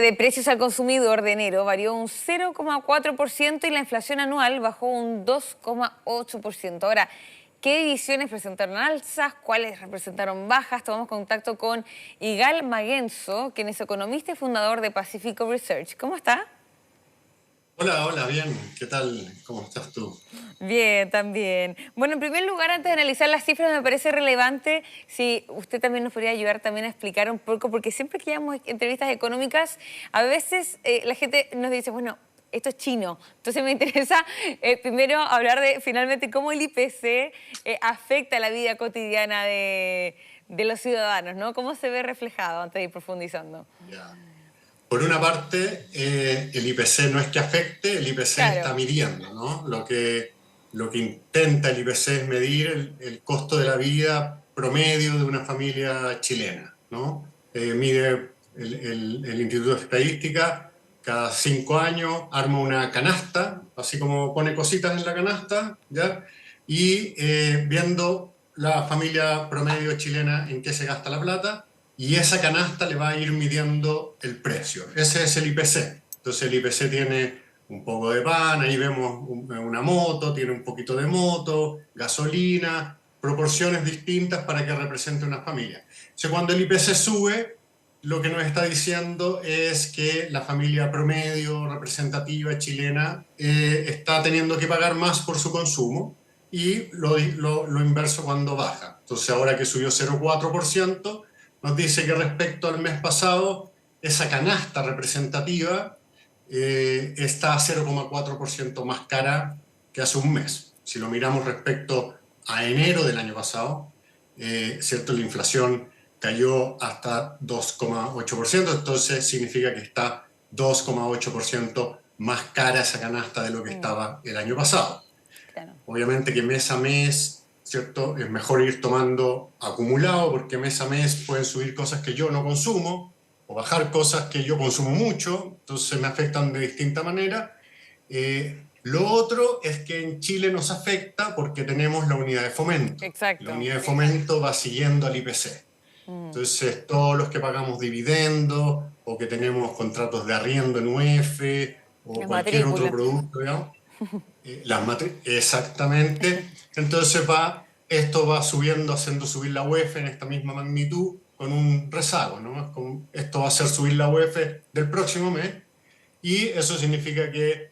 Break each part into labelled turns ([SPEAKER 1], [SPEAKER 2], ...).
[SPEAKER 1] de precios al consumidor de enero varió un 0,4% y la inflación anual bajó un 2,8%. Ahora, ¿qué divisiones presentaron alzas? ¿Cuáles representaron bajas? Tomamos contacto con Igal Maguenzo, quien es economista y fundador de Pacifico Research. ¿Cómo está?
[SPEAKER 2] Hola, hola, bien. ¿Qué tal? ¿Cómo estás tú?
[SPEAKER 1] Bien, también. Bueno, en primer lugar, antes de analizar las cifras, me parece relevante si usted también nos podría ayudar también a explicar un poco, porque siempre que llevamos entrevistas económicas, a veces la gente nos dice, bueno, esto es chino. Entonces me interesa primero hablar de finalmente cómo el IPC afecta la vida cotidiana de los ciudadanos, ¿no? ¿Cómo se ve reflejado antes de ir profundizando?
[SPEAKER 2] Ya. Por una parte, el IPC no es que afecte, el IPC está
[SPEAKER 1] Claro.
[SPEAKER 2] midiendo, ¿no? Lo que intenta el IPC es medir el costo de la vida promedio de una familia chilena, ¿no? Mide el Instituto de Estadística, cada 5 años arma una canasta, así como pone cositas en la canasta, ¿ya? Y viendo la familia promedio chilena en qué se gasta la plata, y esa canasta le va a ir midiendo el precio. Ese es el IPC. Entonces el IPC tiene un poco de pan, ahí vemos una moto, tiene un poquito de moto, gasolina, proporciones distintas para que represente una familia. Entonces cuando el IPC sube, lo que nos está diciendo es que la familia promedio representativa chilena está teniendo que pagar más por su consumo, y lo inverso cuando baja. Entonces ahora que subió 0,4%, nos dice que respecto al mes pasado, esa canasta representativa está 0,4% más cara que hace un mes. Si lo miramos respecto a enero del año pasado, ¿cierto? La inflación cayó hasta 2,8%, entonces significa que está 2,8% más cara esa canasta de lo que estaba el año pasado.
[SPEAKER 1] Claro.
[SPEAKER 2] Obviamente que mes a mes, ¿cierto? Es mejor ir tomando acumulado, porque mes a mes pueden subir cosas que yo no consumo o bajar cosas que yo consumo mucho, entonces me afectan de distinta manera. Lo otro es que en Chile nos afecta porque tenemos la unidad de fomento. La
[SPEAKER 1] Exacto.
[SPEAKER 2] unidad de fomento va siguiendo al IPC.
[SPEAKER 1] Mm.
[SPEAKER 2] Entonces, todos los que pagamos dividendos o que tenemos contratos de arriendo en UF o
[SPEAKER 1] Las
[SPEAKER 2] cualquier otro
[SPEAKER 1] matrículas.
[SPEAKER 2] producto, digamos, exactamente. Entonces esto va subiendo, haciendo subir la UEF en esta misma magnitud con un rezago, ¿no? Esto va a hacer subir la UEF del próximo mes, y eso significa que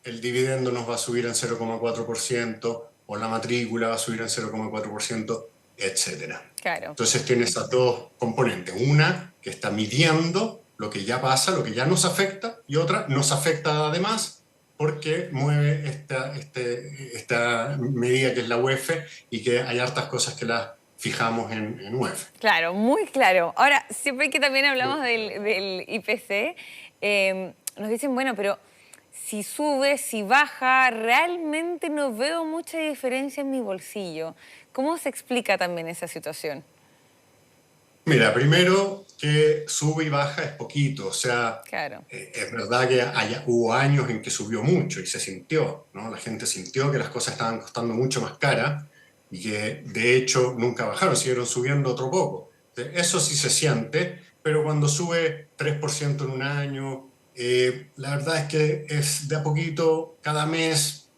[SPEAKER 2] el dividendo nos va a subir en 0,4% o la matrícula va a subir en 0,4%, etcétera.
[SPEAKER 1] Claro.
[SPEAKER 2] Entonces tiene esas dos componentes. Una que está midiendo lo que ya pasa, lo que ya nos afecta, y otra nos afecta además porque mueve esta medida que es la UEF, y que hay hartas cosas que las fijamos en UEF.
[SPEAKER 1] Claro, muy claro. Ahora, siempre que también hablamos del IPC, nos dicen, bueno, pero si sube, si baja, realmente no veo mucha diferencia en mi bolsillo. ¿Cómo se explica también esa situación?
[SPEAKER 2] Mira, primero que sube y baja es poquito, o sea,
[SPEAKER 1] Claro.
[SPEAKER 2] es verdad que hubo años en que subió mucho y se sintió, ¿no? La gente sintió que las cosas estaban costando mucho más caras y que de hecho nunca bajaron, siguieron subiendo otro poco. Eso sí se siente, pero cuando sube 3% en un año, la verdad es que es de a poquito, cada mes,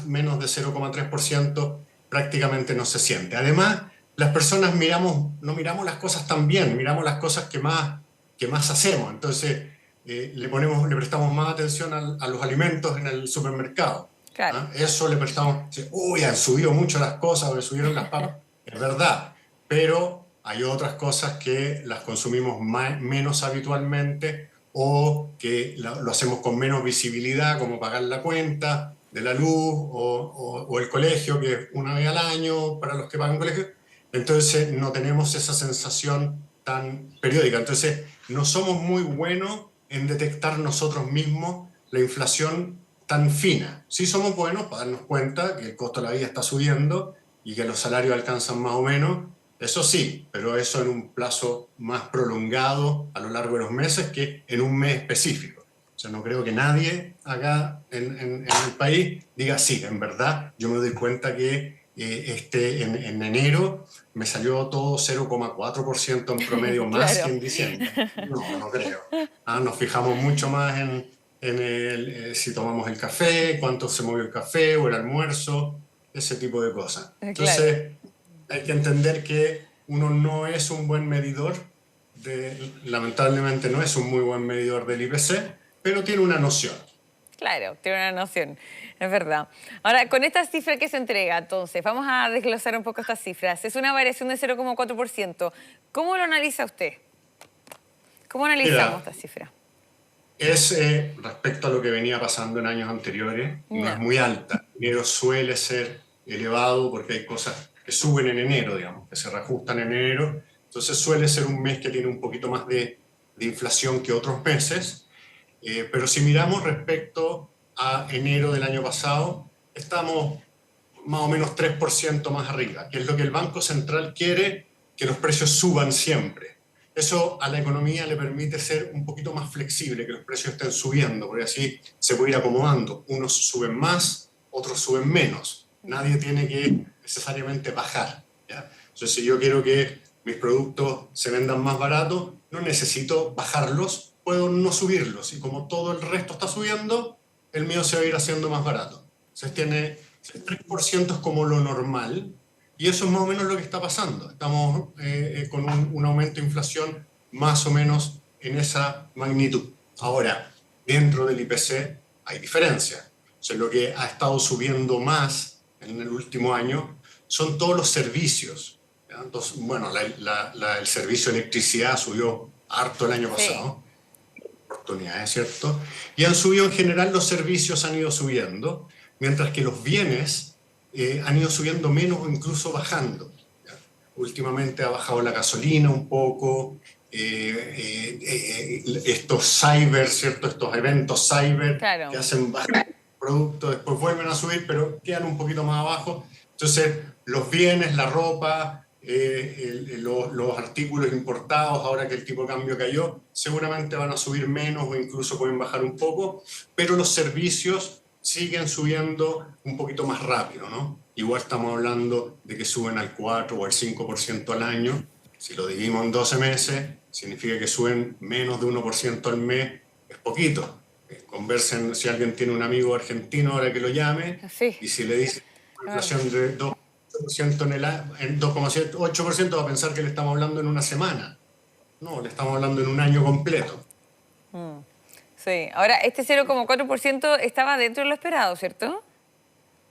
[SPEAKER 2] menos de 0,3%, prácticamente no se siente. Además, las personas no miramos las cosas tan bien, miramos las cosas que más hacemos. Entonces, le prestamos más atención a los alimentos en el supermercado.
[SPEAKER 1] Claro.
[SPEAKER 2] ¿Ah? Eso le prestamos, uy, han subido mucho las cosas, o le subieron las papas. Es verdad, pero hay otras cosas que las consumimos menos habitualmente, o que lo hacemos con menos visibilidad, como pagar la cuenta de la luz o el colegio, que es una vez al año para los que pagan colegio. Entonces no tenemos esa sensación tan periódica. Entonces no somos muy buenos en detectar nosotros mismos la inflación tan fina. Sí somos buenos para darnos cuenta que el costo de la vida está subiendo y que los salarios alcanzan más o menos, eso sí, pero eso en un plazo más prolongado a lo largo de los meses que en un mes específico. O sea, no creo que nadie acá en el país diga, sí, en verdad yo me doy cuenta que en enero me salió todo 0,4% en promedio más que
[SPEAKER 1] Claro.
[SPEAKER 2] en diciembre. No, no creo. Nos fijamos mucho más si tomamos el café, cuánto se movió el café o el almuerzo, ese tipo de cosas.
[SPEAKER 1] Claro.
[SPEAKER 2] Entonces, hay que entender que uno no es un buen medidor, lamentablemente no es un muy buen medidor del IPC, pero tiene una noción.
[SPEAKER 1] Claro, tiene una noción, es verdad. Ahora, con esta cifra que se entrega, entonces, vamos a desglosar un poco estas cifras. Es una variación de 0,4%. ¿Cómo lo analiza usted? ¿Cómo analizamos
[SPEAKER 2] Mira,
[SPEAKER 1] esta cifra?
[SPEAKER 2] respecto a lo que venía pasando en años anteriores, no es
[SPEAKER 1] No.
[SPEAKER 2] muy alta. Enero suele ser elevado porque hay cosas que suben en enero, digamos, que se reajustan en enero. Entonces suele ser un mes que tiene un poquito más de inflación que otros meses. Pero si miramos respecto a enero del año pasado, estamos más o menos 3% más arriba, que es lo que el Banco Central quiere, que los precios suban siempre. Eso a la economía le permite ser un poquito más flexible, que los precios estén subiendo, porque así se puede ir acomodando. Unos suben más, otros suben menos. Nadie tiene que necesariamente bajar, ¿ya? Entonces, si yo quiero que mis productos se vendan más baratos, no necesito bajarlos, puedo no subirlos. Y como todo el resto está subiendo, el mío se va a ir haciendo más barato. Entonces, el 3% es como lo normal, y eso es más o menos lo que está pasando. Estamos con un aumento de inflación más o menos en esa magnitud. Ahora, dentro del IPC hay diferencias. O sea, lo que ha estado subiendo más en el último año son todos los servicios. ¿Ya? Entonces, bueno, el servicio de electricidad subió harto el año
[SPEAKER 1] Sí,
[SPEAKER 2] pasado, oportunidades, ¿cierto? Y han subido en general, los servicios han ido subiendo, mientras que los bienes han ido subiendo menos o incluso bajando. ¿Ya? Últimamente ha bajado la gasolina un poco, estos cyber, ¿cierto? Estos eventos cyber que
[SPEAKER 1] claro.
[SPEAKER 2] hacen bajar productos, después vuelven a subir, pero quedan un poquito más abajo. Entonces, los bienes, la ropa, los artículos importados, ahora que el tipo de cambio cayó, seguramente van a subir menos o incluso pueden bajar un poco, pero los servicios siguen subiendo un poquito más rápido, ¿no? Igual estamos hablando de que suben al 4 o al 5% al año. Si lo dividimos en 12 meses, significa que suben menos de 1% al mes, es poquito. Conversen, si alguien tiene un amigo argentino ahora que lo llame,
[SPEAKER 1] Sí,
[SPEAKER 2] y si le dice una
[SPEAKER 1] es verdad.
[SPEAKER 2] inflación de 2% en 2,8% va a pensar que le estamos hablando en una semana. No, le estamos hablando en un año completo.
[SPEAKER 1] Sí. Ahora, este 0,4% estaba dentro de lo esperado, ¿cierto?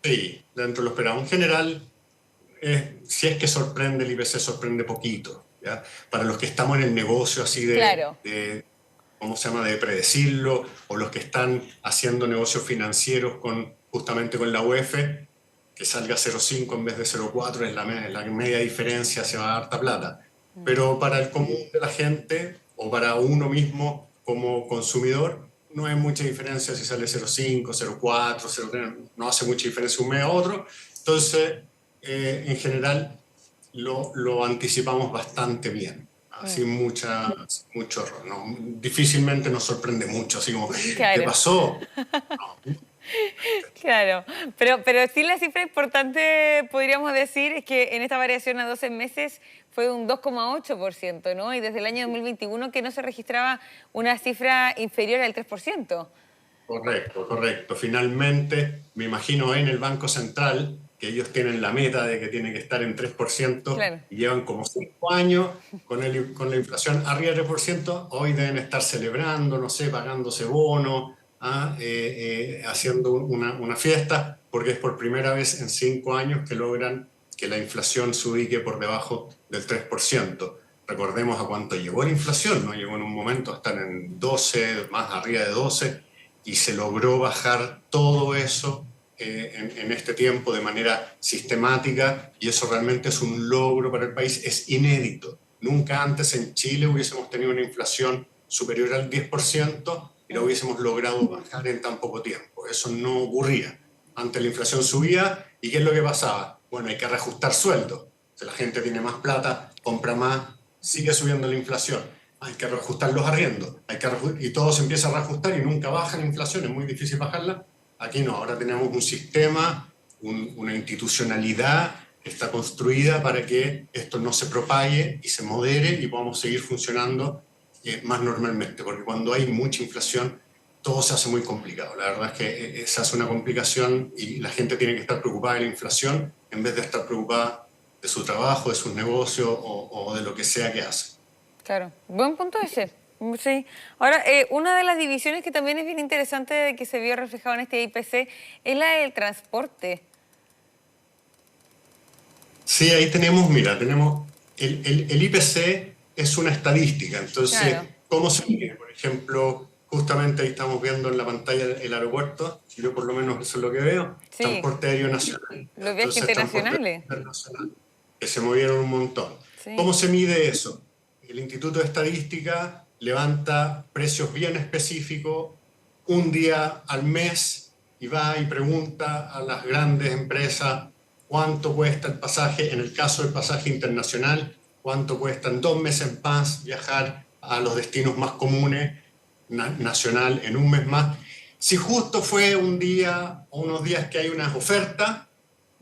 [SPEAKER 2] Sí, dentro de lo esperado. En general, si es que sorprende, el IPC sorprende poquito, ¿ya? Para los que estamos en el negocio así
[SPEAKER 1] Claro.
[SPEAKER 2] ¿cómo se llama?, de predecirlo, o los que están haciendo negocios financieros justamente con la UEF, que salga 0,5 en vez de 0,4 es la media diferencia, se va a dar harta plata. Pero para el común de la gente, o para uno mismo como consumidor, no hay mucha diferencia si sale 0,5, 0,4, 0,3, no hace mucha diferencia un mes a otro. Entonces, en general, lo anticipamos bastante bien, sin mucho error, ¿no? Difícilmente nos sorprende mucho, así como, ¿qué
[SPEAKER 1] Claro.
[SPEAKER 2] pasó?
[SPEAKER 1] Claro, pero sí la cifra importante, podríamos decir, es que en esta variación a 12 meses fue un 2,8%, ¿no? Y desde el año 2021 que no se registraba una cifra inferior al 3%.
[SPEAKER 2] Correcto, correcto. Finalmente, me imagino en el Banco Central, que ellos tienen la meta de que tiene que estar en 3%
[SPEAKER 1] Claro.
[SPEAKER 2] y llevan como 5 años con la inflación arriba del 3%, hoy deben estar celebrando, no sé, pagándose bonos, haciendo una fiesta, porque es por primera vez en 5 años que logran que la inflación se ubique por debajo del 3%. Recordemos a cuánto llegó la inflación, ¿no? Llegó en un momento a estar en 12, más arriba de 12, y se logró bajar todo eso en este tiempo de manera sistemática, y eso realmente es un logro para el país, es inédito. Nunca antes en Chile hubiésemos tenido una inflación superior al 10% y lo hubiésemos logrado bajar en tan poco tiempo. Eso no ocurría. Antes la inflación subía, ¿y qué es lo que pasaba? Bueno, hay que reajustar sueldos. Si la gente tiene más plata, compra más, sigue subiendo la inflación. Hay que reajustar los arriendos, y todo se empieza a reajustar y nunca baja la inflación, es muy difícil bajarla. Aquí no, ahora tenemos un sistema una institucionalidad que está construida para que esto no se propague y se modere y podamos seguir funcionando más normalmente, porque cuando hay mucha inflación todo se hace muy complicado. La verdad es que se hace una complicación y la gente tiene que estar preocupada de la inflación en vez de estar preocupada de su trabajo, de sus negocios o de lo que sea que hace.
[SPEAKER 1] Claro, buen punto ese. Sí. Ahora, una de las divisiones que también es bien interesante de que se vio reflejado en este IPC es la del transporte.
[SPEAKER 2] Sí, ahí tenemos, mira, tenemos el IPC es una estadística, entonces,
[SPEAKER 1] Claro,
[SPEAKER 2] ¿cómo se mide? Por ejemplo, justamente ahí estamos viendo en la pantalla el aeropuerto, yo por lo menos eso es lo que veo,
[SPEAKER 1] sí,
[SPEAKER 2] transporte aéreo nacional.
[SPEAKER 1] los viajes
[SPEAKER 2] Entonces, transporte aéreo
[SPEAKER 1] internacionales.
[SPEAKER 2] internacional, que se movieron un montón.
[SPEAKER 1] Sí,
[SPEAKER 2] ¿Cómo se mide eso? El Instituto de Estadística levanta precios bien específicos un día al mes y va y pregunta a las grandes empresas cuánto cuesta el pasaje, en el caso del pasaje internacional, cuánto cuesta en 2 meses más viajar a los destinos más comunes, nacional en un mes más. Si justo fue un día o unos días que hay unas ofertas,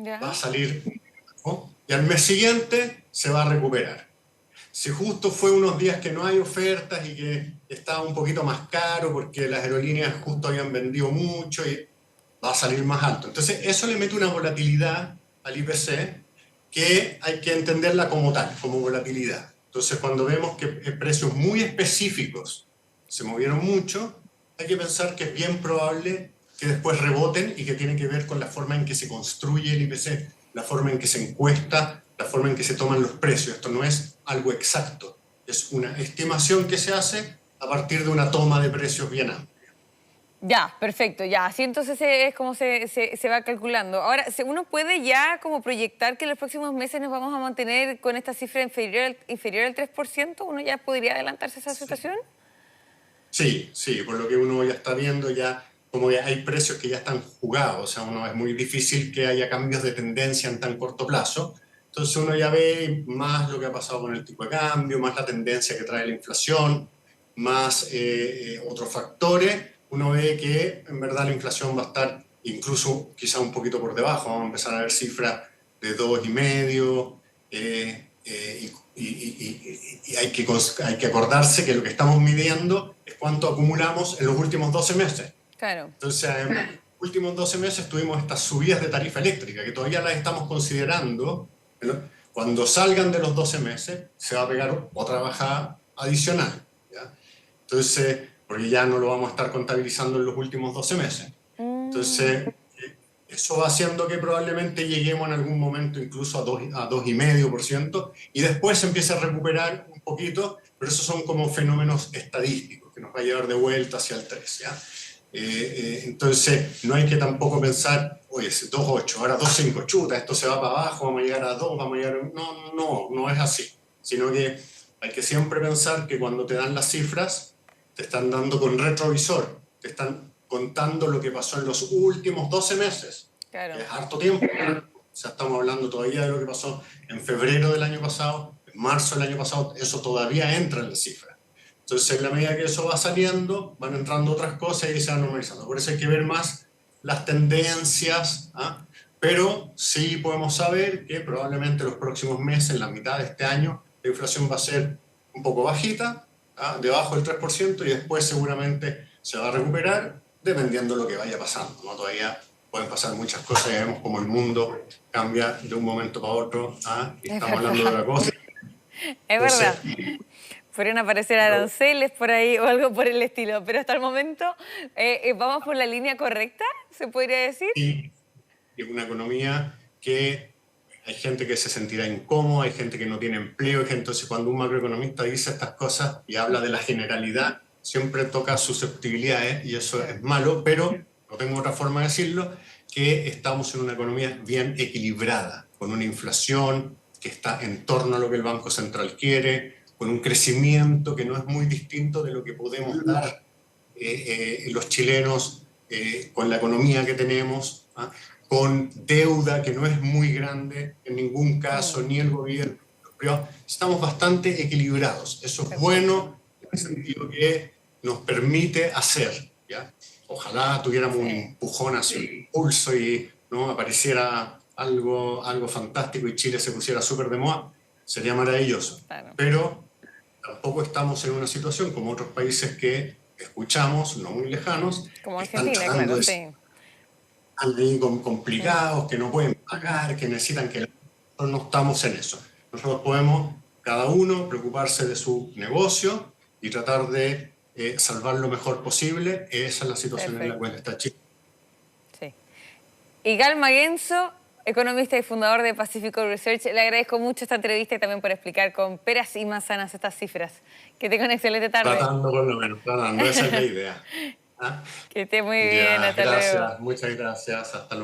[SPEAKER 2] va a
[SPEAKER 1] ya,
[SPEAKER 2] salir, ¿no? Y al mes siguiente se va a recuperar. Si justo fue unos días que no hay ofertas y que estaba un poquito más caro porque las aerolíneas justo habían vendido mucho y va a salir más alto. Entonces, eso le mete una volatilidad al IPC que hay que entenderla como tal, como volatilidad. Entonces, cuando vemos que precios muy específicos se movieron mucho, hay que pensar que es bien probable que después reboten y que tiene que ver con la forma en que se construye el IPC, la forma en que se encuesta, la forma en que se toman los precios. Esto no es algo exacto, es una estimación que se hace a partir de una toma de precios bien amplia.
[SPEAKER 1] ya, perfecto, ya. Así entonces es como se va calculando. Ahora, ¿uno puede ya como proyectar que en los próximos meses nos vamos a mantener con esta cifra inferior al 3%? ¿Uno ya podría adelantarse a esa situación?
[SPEAKER 2] Sí, sí, por lo que uno ya está viendo, ya como ya hay precios que ya están jugados, o sea, uno es muy difícil que haya cambios de tendencia en tan corto plazo. Entonces uno ya ve más lo que ha pasado con el tipo de cambio, más la tendencia que trae la inflación, más otros factores. Uno ve que en verdad la inflación va a estar incluso quizá un poquito por debajo, vamos a empezar a ver cifras de 2,5, y hay que acordarse que lo que estamos midiendo es cuánto acumulamos en los últimos 12 meses.
[SPEAKER 1] Claro.
[SPEAKER 2] Entonces, en los últimos 12 meses tuvimos estas subidas de tarifa eléctrica, que todavía las estamos considerando. ¿No? Cuando salgan de los 12 meses, se va a pegar otra bajada adicional. ¿Ya? Entonces, porque ya no lo vamos a estar contabilizando en los últimos 12 meses.
[SPEAKER 1] Mm,
[SPEAKER 2] Entonces, eso va haciendo que probablemente lleguemos en algún momento incluso a 2,5% y después se empieza a recuperar un poquito, pero esos son como fenómenos estadísticos que nos va a llevar de vuelta hacia el 3, ¿ya? Entonces, no hay que tampoco pensar, oye, es 2,8, ahora 2,5, chuta, esto se va para abajo, vamos a llegar a 2, vamos a llegar a... No, no, no es así, sino que hay que siempre pensar que cuando te dan las cifras, te están dando con retrovisor, te están contando lo que pasó en los últimos 12 meses, que
[SPEAKER 1] claro.
[SPEAKER 2] es harto tiempo. O sea, estamos hablando todavía de lo que pasó en febrero del año pasado, en marzo del año pasado, eso todavía entra en la cifra. Entonces, en la medida que eso va saliendo, van entrando otras cosas y se van normalizando. Por eso hay que ver más las tendencias, ¿ah? Pero sí podemos saber que probablemente los próximos meses, en la mitad de este año, la inflación va a ser un poco bajita, ¿ah? Debajo del 3%, y después seguramente se va a recuperar dependiendo de lo que vaya pasando, ¿no? Todavía pueden pasar muchas cosas, ya vemos cómo el mundo cambia de un momento para otro, ¿ah? Y
[SPEAKER 1] Es
[SPEAKER 2] estamos hablando de
[SPEAKER 1] verdad,
[SPEAKER 2] otra cosa.
[SPEAKER 1] es
[SPEAKER 2] Entonces,
[SPEAKER 1] verdad. Podrían aparecer
[SPEAKER 2] pero,
[SPEAKER 1] aranceles por ahí o algo por el estilo, pero hasta el momento vamos por la línea correcta, se podría decir.
[SPEAKER 2] y es una economía que hay gente que se sentirá incómoda, hay gente que no tiene empleo, entonces cuando un macroeconomista dice estas cosas y habla de la generalidad, siempre toca susceptibilidades y eso
[SPEAKER 1] Claro.
[SPEAKER 2] es malo, pero no tengo otra forma de decirlo, que estamos en una economía bien equilibrada, con una inflación que está en torno a lo que el Banco Central quiere, con un crecimiento que no es muy distinto de lo que podemos dar los chilenos con la economía que tenemos, ¿ah? Con deuda que no es muy grande en ningún caso,
[SPEAKER 1] Mm,
[SPEAKER 2] ni el gobierno, pero estamos bastante equilibrados. Eso es
[SPEAKER 1] perfecto.
[SPEAKER 2] bueno en el sentido que nos permite hacer, ¿ya? Ojalá tuviéramos un
[SPEAKER 1] Sí.
[SPEAKER 2] empujón hacia el impulso y ¿no? Apareciera algo fantástico y Chile se pusiera súper de moda, sería maravilloso.
[SPEAKER 1] Claro.
[SPEAKER 2] Pero tampoco estamos en una situación como otros países que escuchamos, no muy lejanos,
[SPEAKER 1] Como
[SPEAKER 2] que están
[SPEAKER 1] Argentina,
[SPEAKER 2] tratando
[SPEAKER 1] claro,
[SPEAKER 2] de
[SPEAKER 1] sí.
[SPEAKER 2] están ahí complicados, que no pueden pagar, que necesitan que... Nosotros no estamos en eso. Nosotros podemos, cada uno, preocuparse de su negocio y tratar de salvar lo mejor posible. Esa es la situación en la
[SPEAKER 1] Perfecto.
[SPEAKER 2] cual está Chile.
[SPEAKER 1] Sí. Y Gal Maguenzo, economista y fundador de Pacifico Research, le agradezco mucho esta entrevista y también por explicar con peras y manzanas estas cifras. Que tenga una excelente tarde.
[SPEAKER 2] Tratando por lo menos, tratando. Esa es la idea. ¿Ah?
[SPEAKER 1] Que esté muy bien,
[SPEAKER 2] Ya,
[SPEAKER 1] hasta luego.
[SPEAKER 2] gracias, muchas gracias. Hasta luego.